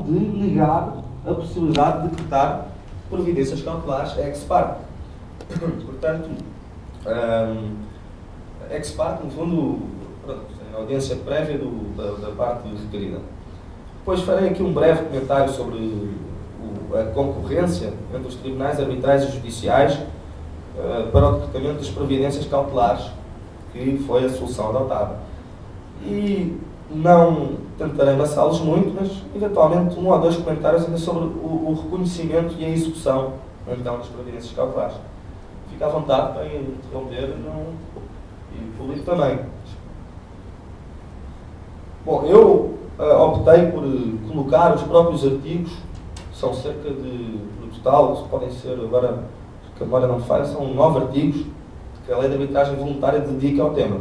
de negar a possibilidade de decretar providências cautelares ex parte. Portanto, ex parte, no fundo, pronto, a audiência prévia da parte requerida. Depois farei aqui um breve comentário sobre a concorrência entre os tribunais arbitrais e judiciais para o decretamento das providências cautelares, que foi a solução adotada. E não tentarei amassá-los muito, mas eventualmente um ou dois comentários ainda sobre o reconhecimento e a execução então, das providências cautelares. Fique à vontade para interromper e o público também. Bom, eu optei por colocar os próprios artigos, são cerca de, no total, podem ser agora, porque a memória não me falha, são 9 artigos que a Lei de Arbitragem Voluntária dedica ao tema.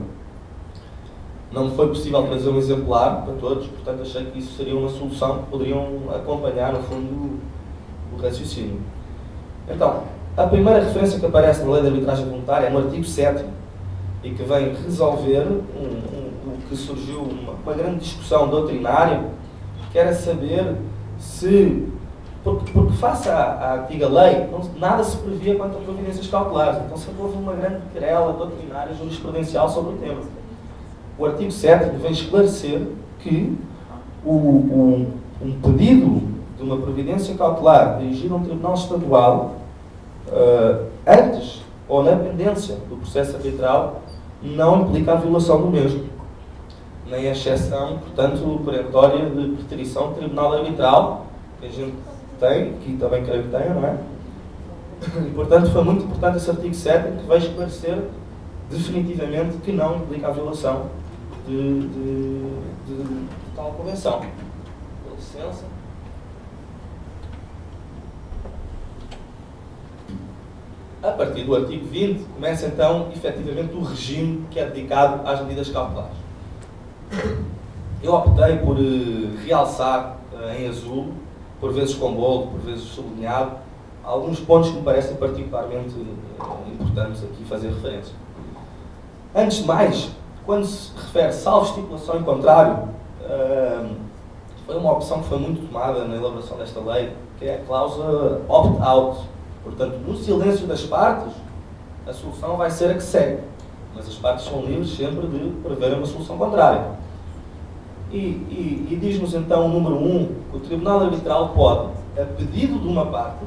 Não foi possível trazer um exemplar para todos, portanto achei que isso seria uma solução que poderiam acompanhar, no fundo, o raciocínio. Então, a primeira referência que aparece na Lei de Arbitragem Voluntária é no artigo 7º e que vem resolver o que surgiu uma grande discussão doutrinária, que era saber se, porque face à antiga lei, nada se previa quanto a providências cautelares, então sempre houve uma grande querela doutrinária jurisprudencial sobre o tema. O artigo 7º vem esclarecer que um pedido de uma providência cautelar dirigido a um tribunal estadual, antes ou na pendência do processo arbitral, não implica a violação do mesmo, nem a exceção, portanto, perentória de preterição de tribunal arbitral, que a gente tem, que também creio que tenha, não é? E, portanto, foi muito importante esse artigo 7º que vai esclarecer definitivamente que não implica a violação de tal convenção. Com licença. A partir do artigo 20, começa então, efetivamente, o regime que é dedicado às medidas cautelares. Eu optei por realçar em azul, por vezes com bolo, por vezes sublinhado, alguns pontos que me parecem particularmente importantes aqui fazer referência. Antes de mais, quando se refere salvo estipulação em contrário, foi uma opção que foi muito tomada na elaboração desta lei, que é a cláusula opt-out. Portanto, no silêncio das partes, a solução vai ser a que segue. Mas as partes são livres sempre de prever uma solução contrária. E diz-nos então o número 1, que o Tribunal Arbitral pode, a pedido de uma parte,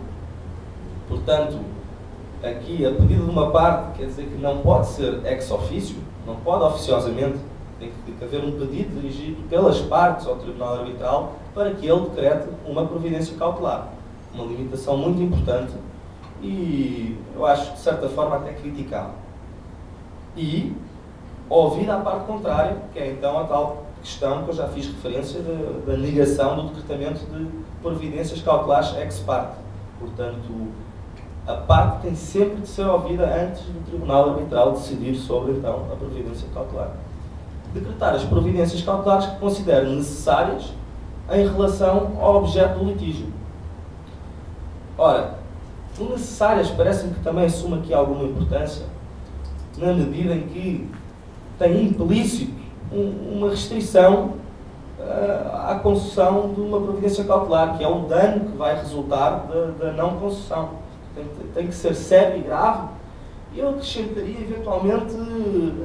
portanto, aqui a pedido de uma parte quer dizer que não pode ser ex officio, não pode oficiosamente, tem que haver um pedido dirigido pelas partes ao Tribunal Arbitral para que ele decrete uma providência cautelar. Uma limitação muito importante e eu acho, de certa forma, até criticável. E ouvida a parte contrária, que é então a tal questão que eu já fiz referência da negação do decretamento de providências cautelares ex parte. Portanto, a parte tem sempre de ser ouvida antes do Tribunal Arbitral decidir sobre, então, a providência cautelar. Decretar as providências cautelares que considere necessárias em relação ao objeto do litígio. Ora, o necessárias parece-me que também assume aqui alguma importância, na medida em que tem implícito uma restrição à concessão de uma providência cautelar, que é o dano que vai resultar da não concessão. Tem que ser sério e grave, e eu acrescentaria, eventualmente,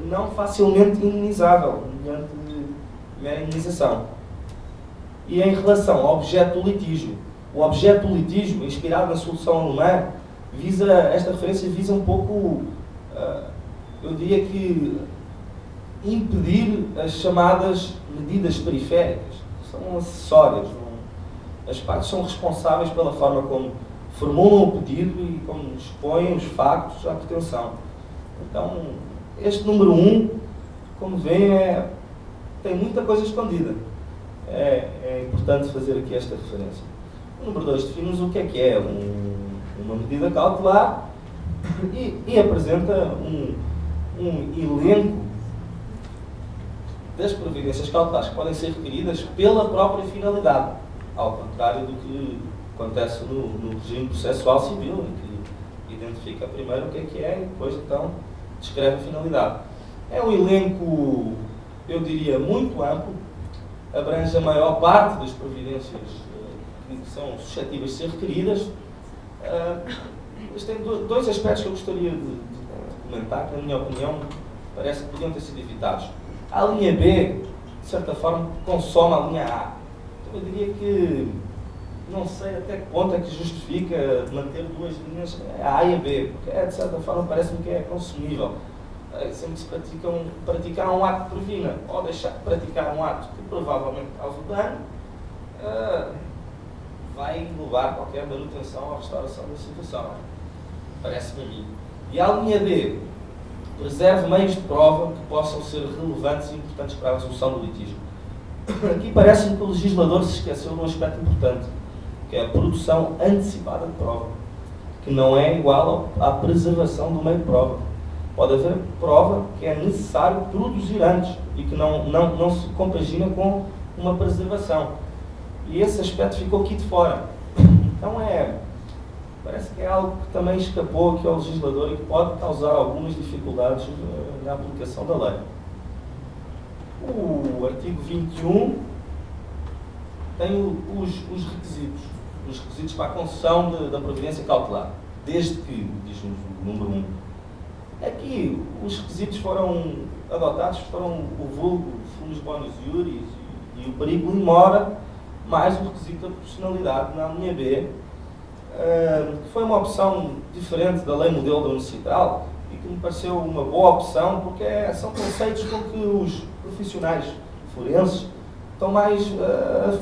não facilmente indenizável, mediante mera indenização. E em relação ao objeto do litígio, o objeto do litígio, inspirado na solução alemã, esta referência visa um pouco, eu diria que, impedir as chamadas medidas periféricas, que são acessórias. As partes são responsáveis pela forma como formulam o pedido e como expõem os factos à pretensão. Então, este número 1, como veem, tem muita coisa escondida. É importante fazer aqui esta referência. O número 2 define-nos o que é uma medida cautelar e apresenta um elenco das providências cautelares que podem ser requeridas pela própria finalidade, ao contrário do que acontece no regime processual civil, em que identifica primeiro o que é e depois então descreve a finalidade. É um elenco, eu diria, muito amplo, abrange a maior parte das providências que são suscetíveis de ser requeridas. Mas tem dois aspectos que eu gostaria de comentar, que, na minha opinião, parece que podiam ter sido evitados. A linha B, de certa forma, consome a linha A. Então, eu diria que não sei até que ponto é que justifica manter duas linhas, a A e a B, porque, de certa forma, parece-me que é consumível. Sempre se praticar um ato que previna, ou deixar de praticar um ato que provavelmente causa dano, vai englobar qualquer manutenção ou restauração da situação. Parece-me a mim. E a linha D preserve meios de prova que possam ser relevantes e importantes para a resolução do litígio. Aqui parece-me que o legislador se esqueceu de um aspecto importante, que é a produção antecipada de prova, que não é igual à preservação do meio de prova. Pode haver prova que é necessário produzir antes e que não se compagina com uma preservação. E esse aspecto ficou aqui de fora. Então parece que é algo que também escapou aqui ao legislador e que pode causar algumas dificuldades na aplicação da lei. O artigo 21 tem os requisitos para a concessão da providência cautelar, desde que, diz-nos o número 1. Aqui, os requisitos foram adotados, foram o vulgo, fumus bonus iuris e o perigo in mora, mais o requisito da proporcionalidade na linha B, que foi uma opção diferente da lei modelo da Municipal e que me pareceu uma boa opção, porque são conceitos com que os profissionais forenses estão mais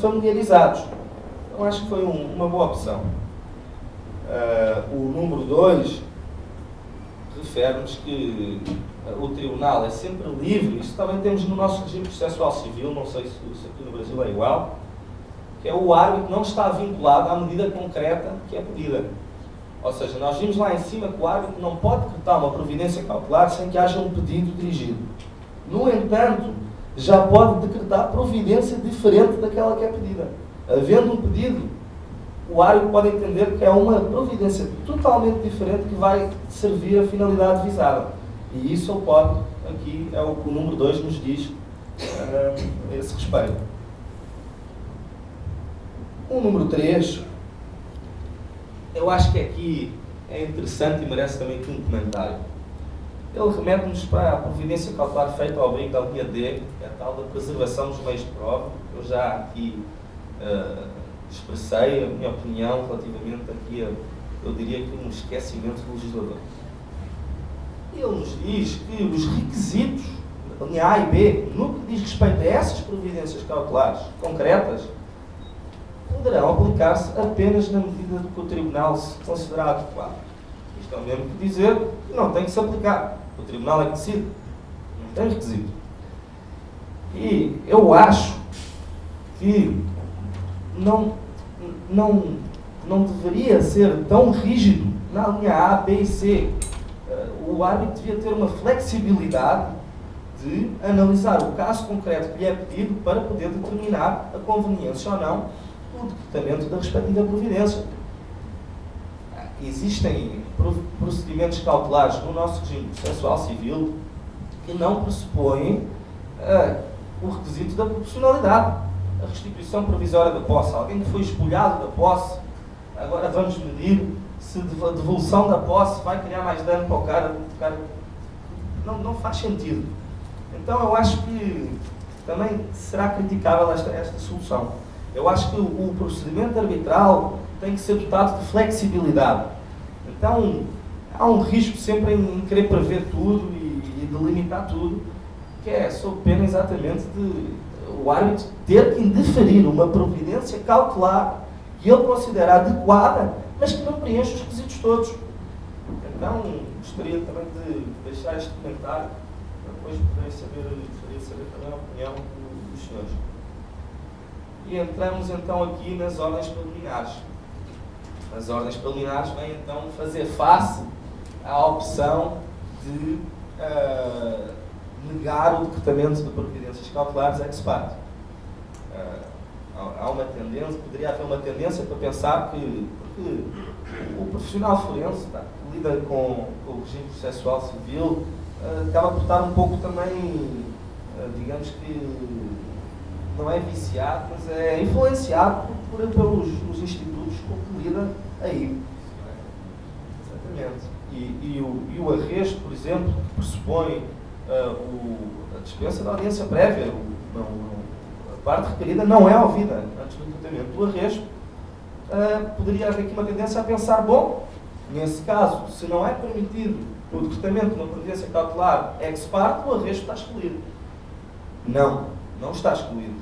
familiarizados. Então acho que foi uma boa opção. O número 2 refere-nos que o tribunal é sempre livre, isso também temos no nosso regime processual civil, não sei se aqui no Brasil é igual, que é o árbitro não está vinculado à medida concreta que é pedida. Ou seja, nós vimos lá em cima que o árbitro não pode decretar uma providência cautelar sem que haja um pedido dirigido. No entanto, já pode decretar providência diferente daquela que é pedida. Havendo um pedido, o árbitro pode entender que é uma providência totalmente diferente que vai servir a finalidade visada. E isso ele pode, aqui é o que o número 2 nos diz a esse respeito. O número 3, eu acho que aqui é interessante e merece também aqui um comentário. Ele remete-nos para a providência cautelar feita ao abrigo da linha D, que é a tal da preservação dos meios de prova. Eu já aqui expressei a minha opinião relativamente aqui eu diria que um esquecimento do legislador. Ele nos diz que os requisitos da linha A e B, no que diz respeito a essas providências cautelares concretas, poderão aplicar-se apenas na medida do que o Tribunal se considerar adequado. Isto é o mesmo que dizer que não tem que se aplicar. O Tribunal é que decide. Não tem requisito. E eu acho que não deveria ser tão rígido na linha A, B e C. O árbitro devia ter uma flexibilidade de analisar o caso concreto que lhe é pedido para poder determinar a conveniência ou não do decretamento da respectiva providência. Existem procedimentos cautelares no nosso regime processual civil que não pressupõem o requisito da proporcionalidade. A restituição provisória da posse. Alguém que foi espolhado da posse, agora vamos medir se a devolução da posse vai criar mais dano para o cara. Não faz sentido. Então eu acho que também será criticável esta solução. Eu acho que o procedimento arbitral tem que ser dotado de flexibilidade. Então, há um risco sempre em querer prever tudo e delimitar tudo, que é sob pena exatamente de o árbitro ter que indeferir uma providência cautelar que ele considera adequada, mas que não preenche os requisitos todos. Então, gostaria também de deixar este comentário, para depois poderem saber também a opinião dos senhores. E entramos então aqui nas ordens preliminares. As ordens preliminares vêm então fazer face à opção de negar o decretamento de providências cautelares ex parte. Há uma tendência, poderia haver uma tendência para pensar que o profissional forense que lida com o regime processual civil acaba por estar um pouco também, digamos que, não é viciado, mas é influenciado pelos institutos com que lida aí. Exatamente. E o arresto, por exemplo, que pressupõe a dispensa da audiência prévia, a parte requerida não é ouvida antes do tratamento do arresto, poderia haver aqui uma tendência a pensar, bom, nesse caso, se não é permitido o decretamento de uma providência cautelar ex parte, o arresto está excluído. Não está excluído.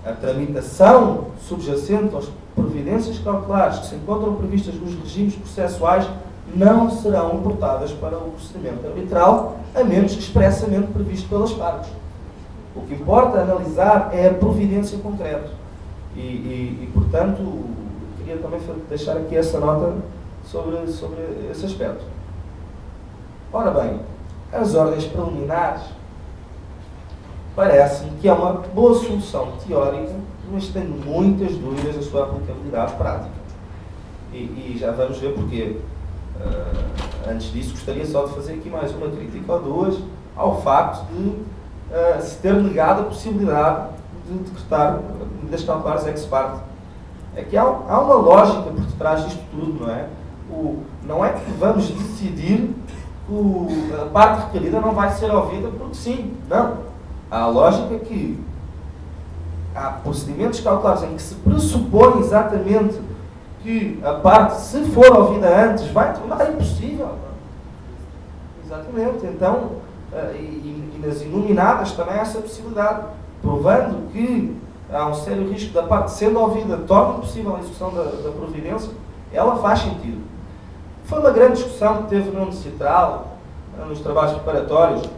A tramitação subjacente às providências cautelares que se encontram previstas nos regimes processuais não serão importadas para o procedimento arbitral, a menos que expressamente previsto pelas partes. O que importa analisar é a providência concreta. Portanto, queria também deixar aqui essa nota sobre esse aspecto. Ora bem, as ordens preliminares parece-me que é uma boa solução teórica, mas tenho muitas dúvidas da sua aplicabilidade prática. E já vamos ver porquê. Antes disso, gostaria só de fazer aqui mais uma crítica ou duas ao facto de se ter negado a possibilidade de decretar medidas cautelares ex parte. É que há uma lógica por detrás disto tudo, não é? Não é que vamos decidir que a parte requerida não vai ser ouvida porque sim, não. Há a lógica que há procedimentos cautelares em que se pressupõe exatamente que a parte, se for ouvida antes, vai tornar impossível. Exatamente. Então, e nas inominadas também há essa possibilidade, provando que há um sério risco da parte sendo ouvida, torna impossível a execução da providência, ela faz sentido. Foi uma grande discussão que teve no Municipal, nos trabalhos preparatórios,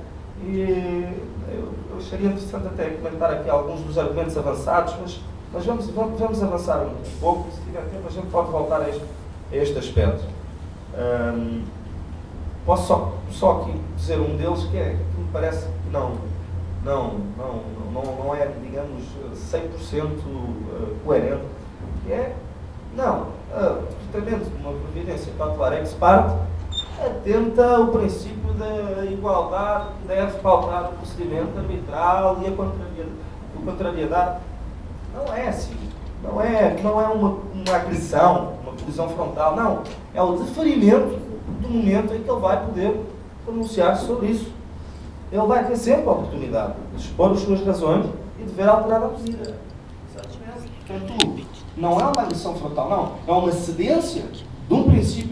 e eu acharia interessante até comentar aqui alguns dos argumentos avançados, mas vamos avançar um pouco, e se tiver tempo a gente pode voltar a este aspecto. Posso só aqui dizer um deles que me parece que não é, digamos, 100% coerente, que é, o tratamento de uma providência cautelar ex parte atenta o princípio da igualdade que deve pautar o procedimento arbitral e a contrariedade. Não é assim. Não é uma agressão, uma colisão frontal. Não. É o deferimento do momento em que ele vai poder pronunciar-se sobre isso. Ele vai ter sempre a oportunidade de expor as suas razões e de ver alterada a medida. Portanto, não é uma agressão frontal, não. É uma cedência de um princípio